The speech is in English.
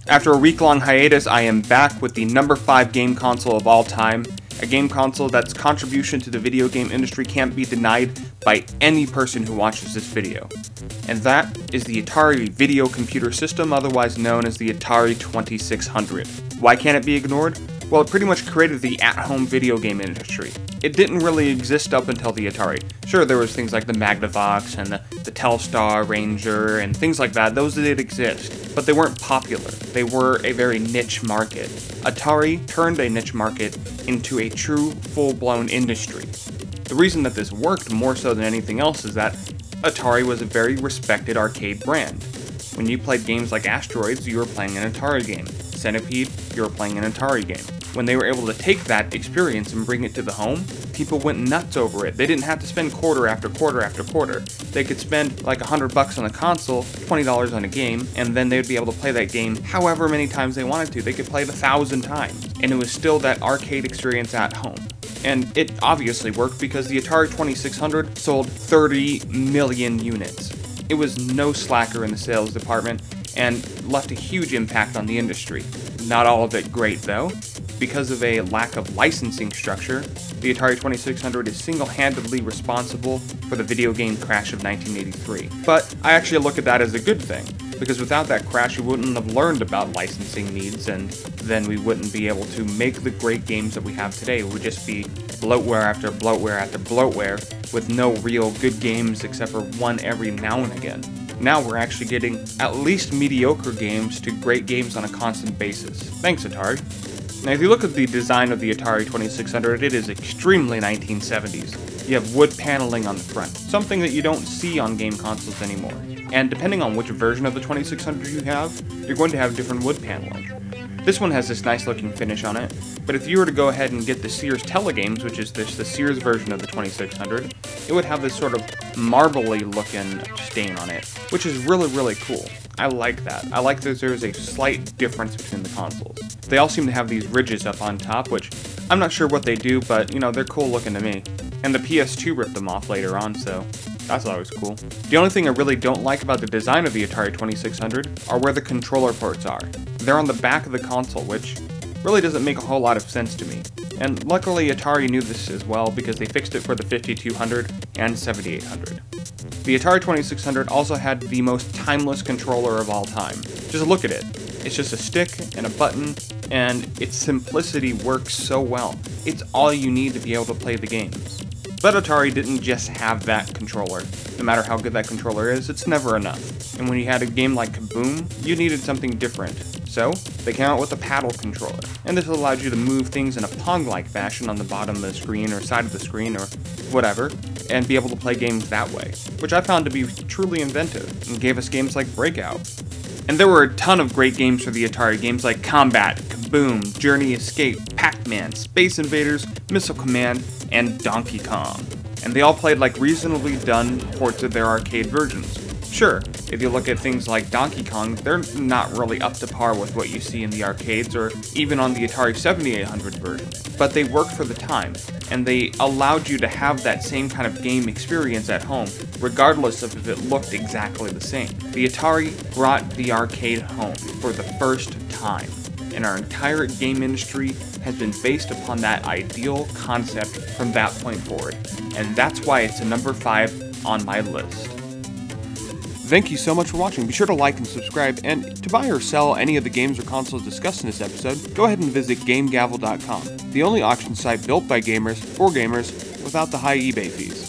After a week-long hiatus, I am back with the number 5 game console of all time, a game console that's contribution to the video game industry can't be denied by any person who watches this video. And that is the Atari Video Computer System, otherwise known as the Atari 2600. Why can't it be ignored? Well, it pretty much created the at-home video game industry. It didn't really exist up until the Atari. Sure, there was things like the Magnavox and the Telstar Ranger and things like that. Those did exist, but they weren't popular. They were a very niche market. Atari turned a niche market into a true, full-blown industry. The reason that this worked more so than anything else is that Atari was a very respected arcade brand. When you played games like Asteroids, you were playing an Atari game. Centipede, you were playing an Atari game. When they were able to take that experience and bring it to the home, people went nuts over it. They didn't have to spend quarter after quarter after quarter. They could spend like $100 on a console, $20 on a game, and then they would be able to play that game however many times they wanted to. They could play it 1,000 times, and it was still that arcade experience at home. And it obviously worked because the Atari 2600 sold 30 million units. It was no slacker in the sales department and left a huge impact on the industry. Not all of it great though. Because of a lack of licensing structure, the Atari 2600 is single-handedly responsible for the video game crash of 1983. But I actually look at that as a good thing, because without that crash we wouldn't have learned about licensing needs, and then we wouldn't be able to make the great games that we have today. It would just be bloatware after bloatware after bloatware, with no real good games except for one every now and again. Now we're actually getting at least mediocre games to great games on a constant basis. Thanks, Atari. Now, if you look at the design of the Atari 2600, it is extremely 1970s. You have wood paneling on the front, something that you don't see on game consoles anymore. And depending on which version of the 2600 you have, you're going to have different wood paneling. This one has this nice looking finish on it, but if you were to go ahead and get the Sears Telegames, which is the Sears version of the 2600, it would have this sort of marbly looking stain on it, which is really cool. I like that. I like that there's a slight difference between the consoles. They all seem to have these ridges up on top, which I'm not sure what they do, but you know, they're cool looking to me. And the PS2 ripped them off later on, so that's always cool. The only thing I really don't like about the design of the Atari 2600 are where the controller ports are. They're on the back of the console, which really doesn't make a whole lot of sense to me. And luckily Atari knew this as well because they fixed it for the 5200 and 7800. The Atari 2600 also had the most timeless controller of all time. Just look at it. It's just a stick and a button, and its simplicity works so well. It's all you need to be able to play the games. But Atari didn't just have that controller. No matter how good that controller is, it's never enough. And when you had a game like Kaboom, you needed something different. So, they came out with a paddle controller. And this allowed you to move things in a Pong-like fashion on the bottom of the screen or side of the screen or whatever, and be able to play games that way, which I found to be truly inventive, and gave us games like Breakout. And there were a ton of great games for the Atari, games like Combat, Kaboom, Journey Escape, Pac-Man, Space Invaders, Missile Command, and Donkey Kong. And they all played like reasonably done ports of their arcade versions. Sure, if you look at things like Donkey Kong, they're not really up to par with what you see in the arcades or even on the Atari 7800 version. But they worked for the time, and they allowed you to have that same kind of game experience at home, regardless of if it looked exactly the same. The Atari brought the arcade home for the first time, and our entire game industry has been based upon that ideal concept from that point forward. And that's why it's a number 5 on my list. Thank you so much for watching. Be sure to like and subscribe, and to buy or sell any of the games or consoles discussed in this episode, go ahead and visit GameGavel.com, the only auction site built by gamers for gamers without the high eBay fees.